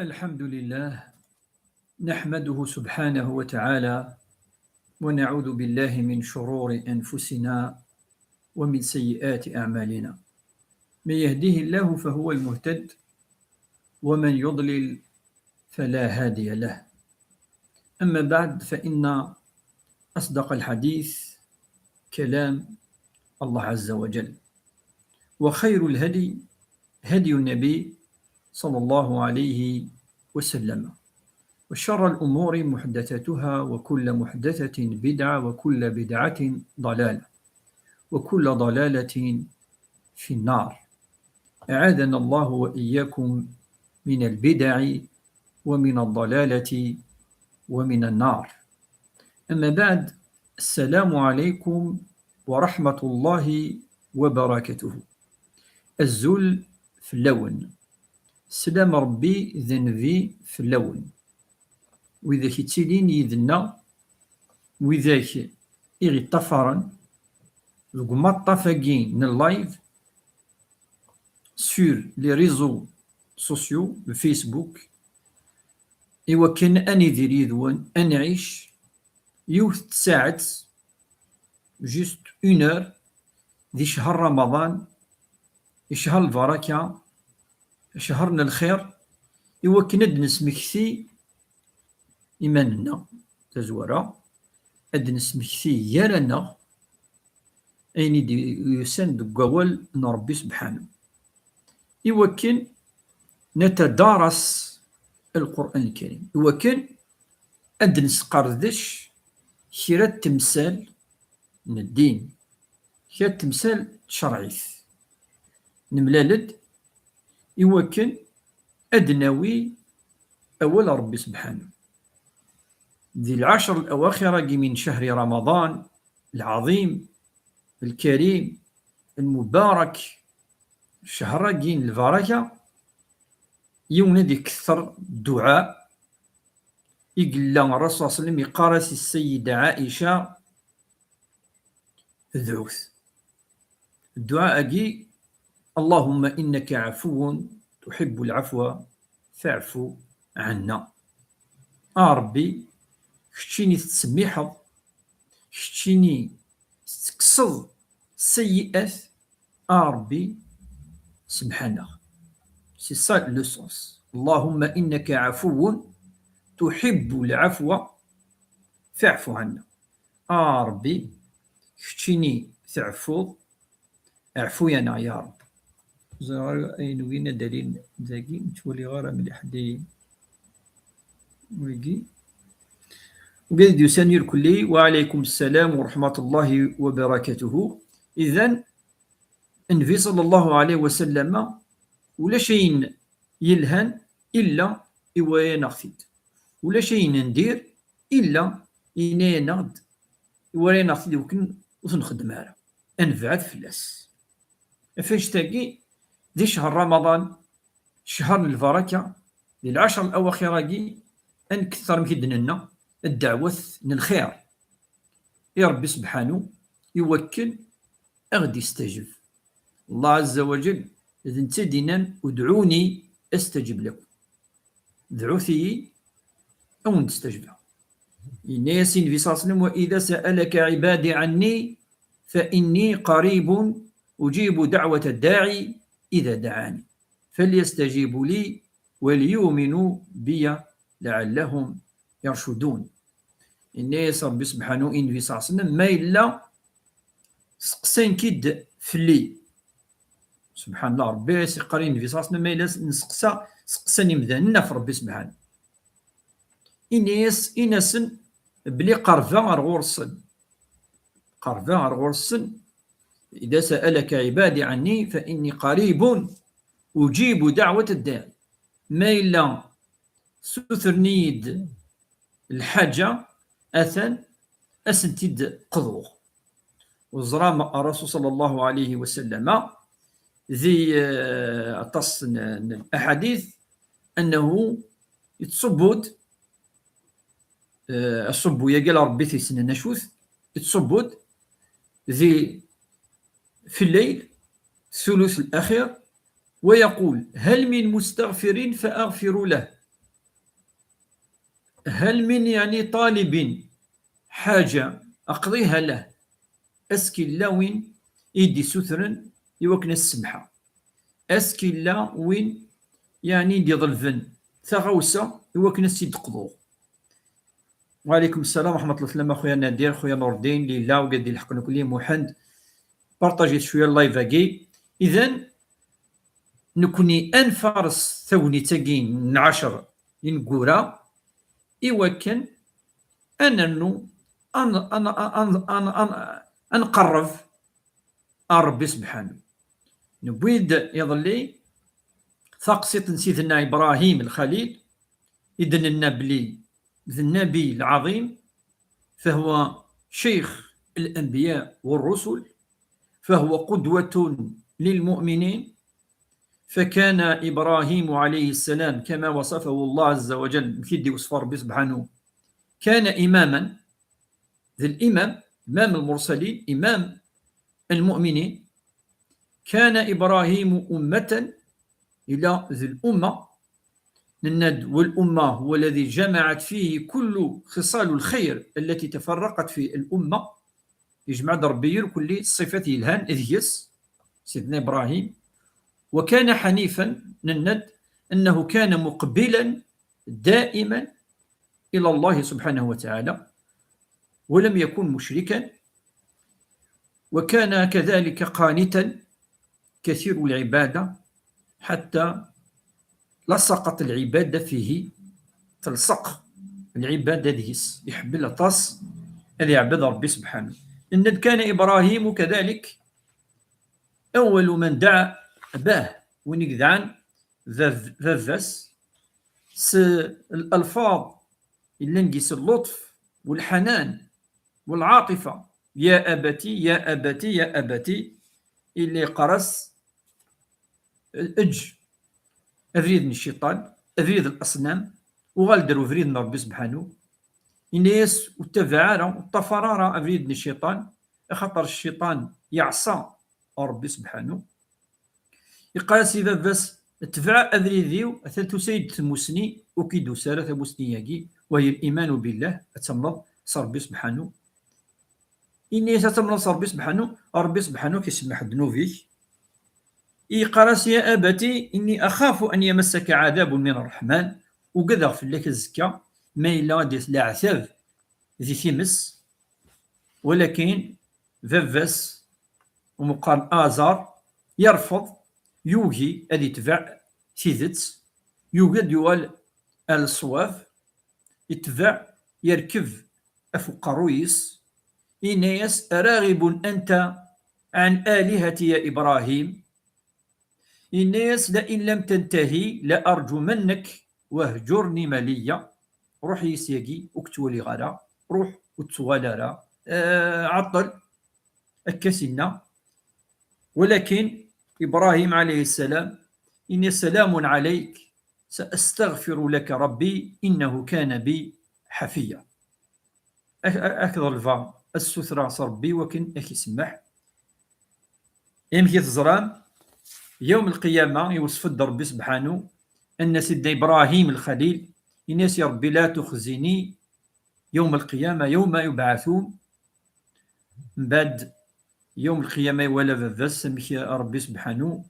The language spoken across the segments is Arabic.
الحمد لله نحمده سبحانه وتعالى ونعوذ بالله من شرور أنفسنا ومن سيئات أعمالنا. من يهده الله فهو المهتد ومن يضلل فلا هادي له. أما بعد، فإن أصدق الحديث كلام الله عز وجل، وخير الهدي هدي النبي صلى الله عليه وسلم، وشر الأمور محدثاتها، وكل محدثة بدعة، وكل بدعة ضلالة، وكل ضلالة في النار. أعاذنا الله وإياكم من البدع ومن الضلالة ومن النار. أما بعد، السلام عليكم ورحمة الله وبركاته. الزل في اللون، سلام ربي ذنبي في اللون، وإذا كيتسيلين يدنا وإذاك إغي طفرا ذوك مطافاكين اللايف sur les réseaux sociaux, le Facebook. إوا كان أني دير يذون أنعيش يوث ساعة جوست اون اور دي شهر رمضان، شهر البركة، شهرنا الخير. إوا كنا نسمكثي إيماننا تزورا، أد نسمكثي يالنا أين دي يسان دقوال ربي سبحانه. إوا كان نتدارس القرآن الكريم، إوا كان أد نسقردش كرا تمثال من الدين، كرا تمثال شرعيث نملالد. إوا كان أدناوي أول ربي سبحانه ذي العشر الأواخر من شهر رمضان العظيم الكريم المبارك، شهر جين البركة. يوم ندي كثر الدعاء، يقول الرسول صلى الله عليه وسلم يقارس السيدة عائشة ذعوث الدعاء أجي: اللهم إنك عفو تحب العفو فاعف عنا. ربي كتشيني تسميحض، كتشيني تكسض السيئات، ربي سبحانه. سي سا لو سونس، اللهم إنك عفو تحب العفو فاعف عنا. ربي كتشيني تعفو، اعفو يانا يا رب. أين وين دليل ذاكي تولي غارة مليح دي ويجي وقد يساني الكلي. وعليكم السلام ورحمة الله وبركاته. إذن النبي صلى الله عليه وسلم ولا شيء يلهن إلا إوايا نغفيد، ولا شيء ندير إلا إنايا نغد إوايا نغفيد وكن وتنخدمها أنفعت فلاس. فاش تاقي دي شهر رمضان، شهر البركة، دي العشر الأواخر أن كثر مكدنا الدعوة للخير. يا ربي سبحانه يوكل أغدي يستجب. الله عز وجل إذن تدينا ادعوني أستجب لكم، دعوتي أو نستجب. إن ياسين في صلى الله عليه وسلم: وإذا سألك عبادي عني فإني قريب أجيب دعوة الداعي إذا دعاني فليستجيبوا لي وليؤمنوا بي لعلهم يرشدون. إن ياسر ربي سبحانه إن في صلى الله عليه وسلم ما إلا سقسين كيد فلي سبحان الله. ربي سيقرين في صلى الله عليه وسلم ما إلا نسقسا سقساني مذننا في ربي سبحانه. إناسن بلي قرفا غرغورسن، قرفا غرغورسن: إذا سألك عبادي عني فإني قريب أجيب دعوة الداعي. ما إلا سوثرنيد الحاجة أثن أسنتيد قضوه. وزرام الرسول صلى الله عليه وسلم ذي أطس الأحاديث أنه يتصبد الصبو يقال ربي في سنة نشوث يتصبد ذي في الليل الثلث الأخير ويقول: هل من مستغفر فأغفر له هل من يعني طالب حاجة أقضيها له اسكي لا وين يدي سثرا يوكنا السمحة اسكي لا وين يعني دي ظلفن ثغوسة يوكنا سيد قضو. وعليكم السلام ورحمة الله وبركاته خويا نادر خويا نور الدين ليلى وقد يلحقنا كل محمد بارطاجيت شوية اللايف هاكي. إذن نكوني أنفرس ثوني تاقين نعشر ينقورا إيوكن أننو أنقرب ربي سبحانه. نبويد يظلي ثقسيط سيدنا إبراهيم الخليل إذن النبلي النبي العظيم فهو شيخ الأنبياء والرسل، فهو قدوة للمؤمنين. فكان إبراهيم عليه السلام كما وصفه الله عز وجل كيدي وصف ربي سبحانه كان إماما ذي الإمام إمام المرسلين إمام المؤمنين. كان إبراهيم أمة إلى ذي الأمة الند والأمة هو الذي جمعت فيه كل خصال الخير التي تفرقت في الأمة يجمع ربي كل صفته الهان إذ يس سيدنا إبراهيم. وكان حنيفا نند أنه كان مقبلا دائما إلى الله سبحانه وتعالى ولم يكن مشركا. وكان كذلك قانتا كثير العبادة حتى لصقت العبادة فيه تلصق العبادة ديس يحب الطاس الذي يعبد ربي سبحانه. إن كان إبراهيم كذلك أول من دعا أباه ونقدعان ذاذس الألفاظ اللي نقيس اللطف والحنان والعاطفة يا أبتي يا أبتي يا أبتي اللي قرص أج أفريد من الشيطان أفريد الأصنام وغالدر أفريد من ربي سبحانه الناس والتفعارة والطفرارة أفريد من الشيطان خطر الشيطان يعصى ربي سبحانه يقاسي بس تفع أفريديو أثلث سيد المسني وكيدو سالة مسنياكي وهي الإيمان بالله أتمرض ربي سبحانه. إني أتمرض ربي سبحانه ربي سبحانه كيسمح ذنوبك يقرأ يا أبتي إني أخاف أن يمسك عذاب من الرحمن وقذر في لك الزكاة ما إلا ديس العذاب ذي ثمس. ولكن فافس ومقال آزار يرفض يوجي أدي تبع سيدت يوجد يوال الصواف يتبع يركب أفوق رويس إنيس راغب أنت عن آلهتي يا إبراهيم إنيس لئن لم تنتهي لأرجمنك واهجرني مليا. روح يسيقي اكتولي غلا روح وتسوالارا عطل الكسنة. ولكن إبراهيم عليه السلام إني سلام عليك سأستغفر لك ربي إنه كان بي حفيا. أكثر الفا السثرة ربي وكن أخي سمح يمكي تزران يوم القيامة يوصف ربي سبحانه أن سيدنا إبراهيم الخليل الناس يا ربي لا تخزني يوم القيامة يوم يبعثون بعد يوم القيامة ولا بس سمح ربي سبحانه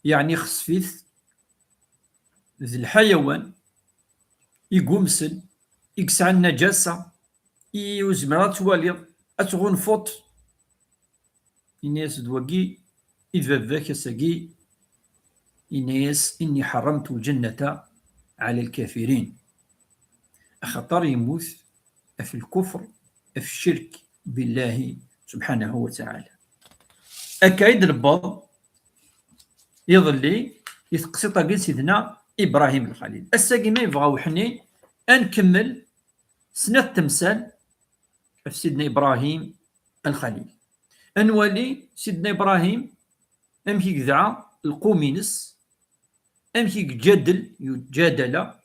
يعني خصفيث ذي الحيوان يقومسل يقسع النجاسة يوزمرات والي أتغنفط الناس دواقي إذا ذاك ساقي الناس إني حرمت الجنة على الكافرين أخطر يموت في الكفر في الشرك بالله سبحانه وتعالى. أكايد الباب يظلي يتقسط قيل سيدنا إبراهيم الخليل الساقي ما يبغاو حني أنكمل سنة تمثال في سيدنا إبراهيم الخليل أنولي سيدنا إبراهيم أمشي قذع القومينس أمشي جادل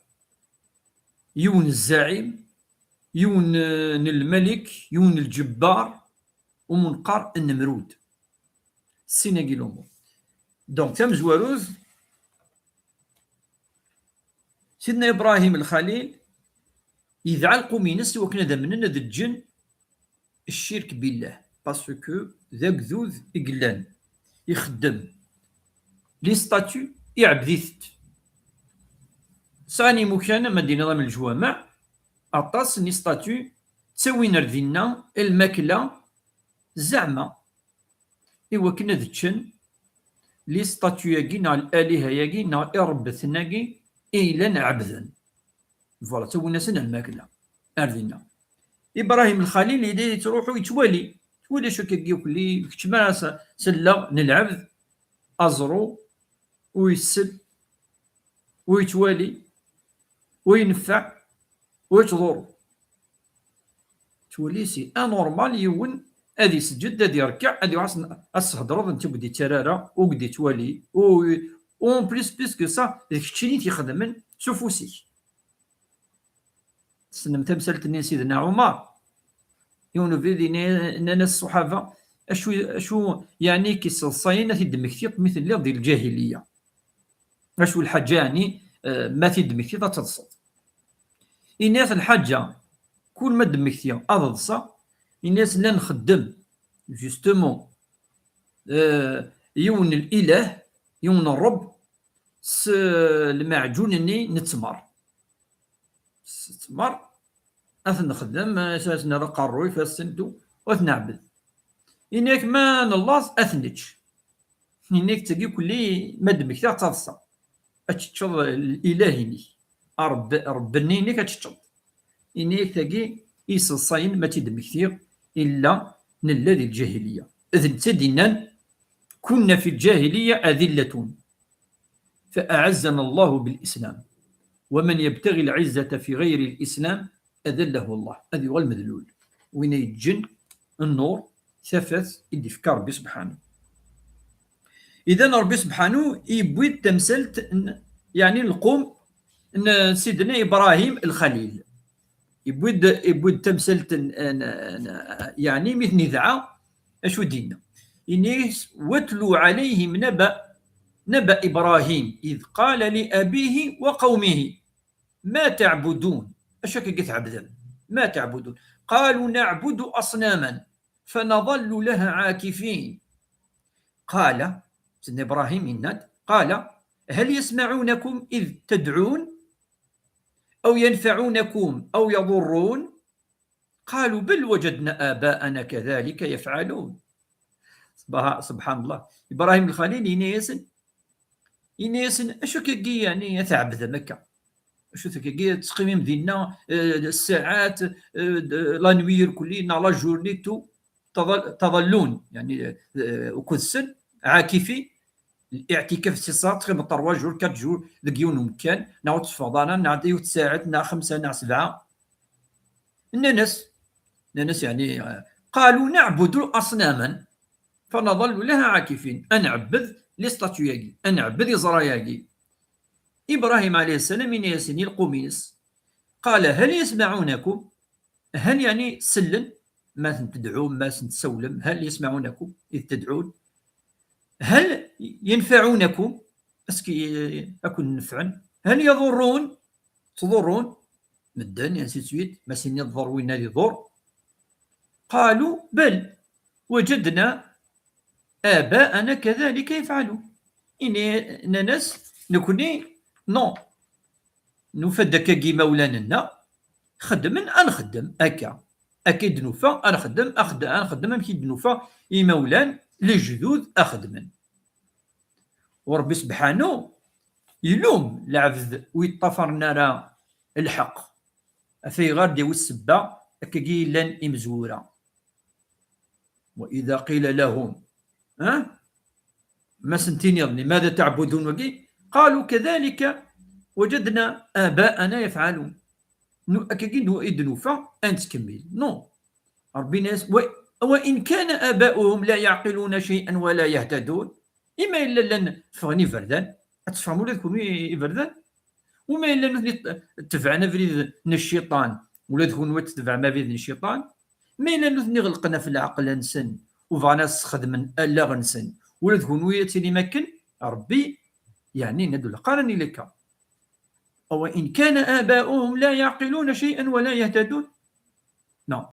يون الزعيم يون الملك يون الجبار ومنقر النمرود سيناقي الأمور. دونك تم زواروز سيدنا إبراهيم الخليل إذا علقوا مينس وكنا ذا مننا ذا الجن الشرك بالله باسكو ذاك ذوذ إقلان يخدم لي ستاتيو يعبديت ساني مكان مدينة من الجوامع أطاس ني ستاتيو تسوي نردينا الماكلة زعما إوا كنا ذتشن لي ستاتيو ياكي نا الآلهة ياكي نا إربثناكي إيلا عبدا فوالا تسوي سن الماكلة أردينا إبراهيم الخليل يدي تروحو يتوالي شو كيجيو كلي كتما سلا نلعب أزرو ويسل ويتوالي وينفع ويتضر تولي سي انورمال يون ادي سجد ادي يركع ادي الصهدرض انت بدي ترارا وقدي توالي اون بليس كو سا داك الشيء اللي تيخدم سفوسي سنم تمثلت سيدنا عمر يونو فيدي ناس الصحابه اشو يعني كيصصاين في دمكتيط مثل اللي ديال الجاهليه اشو الحاجه يعني ما في دمكتيط تصد الناس الحاجه كل ما دمكتيا اضصا الناس لا نخدم جوستومون يون الاله يون الرب المعجونني نتمر تمر اثن نخدم اساسنا رقروي فاستنتو وثنعبد انك ما نلاص اثنج انك تجي كل ما دمكتيا تصا اتشطب الالهيني ربني انك اتشطب إنيك تاقي إيصصاين ما تدم كثير إلا نلذي الجاهلية إذن تدينا كنا في الجاهلية أذلة فأعزنا الله بالإسلام ومن يبتغي العزة في غير الإسلام أذله الله هذه هو المذلول وين يتجن النور ثفث اللي في ربي سبحانه. إذا ربي سبحانه يبوي تمثلت يعني القوم سيدنا إبراهيم الخليل يبود تمثلت يعني مثل نذعة اشو دينا إنيس واتلو عليهم نبأ إبراهيم إذ قال لأبيه وقومه ما تعبدون أشك قلت عبدا ما تعبدون قالوا نعبد أصناما فنظل لها عاكفين قال سيدنا إبراهيم إناد قال هل يسمعونكم إذ تدعون أو ينفعونكم أو يضرون قالوا بل وجدنا آباءنا كذلك يفعلون. سبحان الله إبراهيم الخليل ينيسن أشو كي يعني يتعبد مكة أشو كي تقيم دينا الساعات لانوير كلنا لا جورنيتو تظلون يعني وكل سن عاكفي الاعتكاف 6 تقريبا 3 جور 4 جور دقيون مكان نعود تفضانا نعطيو ساعات نا 5 نا 7 الناس يعني قالوا نعبد اصناما فنظل لها عاكفين انعبد لي ستاتيوياكي انعبد زراياكي. ابراهيم عليه السلام ياسين القميص قال هل يسمعونكم هل يعني سلن ما تدعون ما تسولم هل يسمعونكم اذ تدعون هل ينفعونكم اسكي اكون نفعا هل يضرون تضرون مدن يعني سيت ما سين يضر وين يضر قالوا بل وجدنا آباءنا كذلك يفعلون إني ناس نكوني نو نفدك كي مولانا خدم أنخدم أكا أكيد نوفا أنخدم أكيد نوفا مولان لجذوذ أخدمن وربي سبحانه يلوم العبد ويطفرنا راه الحق في غردي والسبة كي لن إمزورا وإذا قيل لهم ما سنتين يظني ماذا تعبدون وكي قالوا كذلك وجدنا آباءنا يفعلون أكيد إدنوفا أنت كمل نو ربي ناس وإن كان آباؤهم لا يعقلون شيئا ولا يهتدون إما إلا لن فغني فردان أتفهموا لكم فردان وما إلا تفعنا في الشيطان ولا تكون تدفع ما بين الشيطان ما إلا نثني غلقنا في العقل نسن وفغنا نستخدم ألا غنسن ولا تكون وياتي مكن ربي يعني ندل قارني لك وإن كان آباؤهم لا يعقلون شيئا ولا يهتدون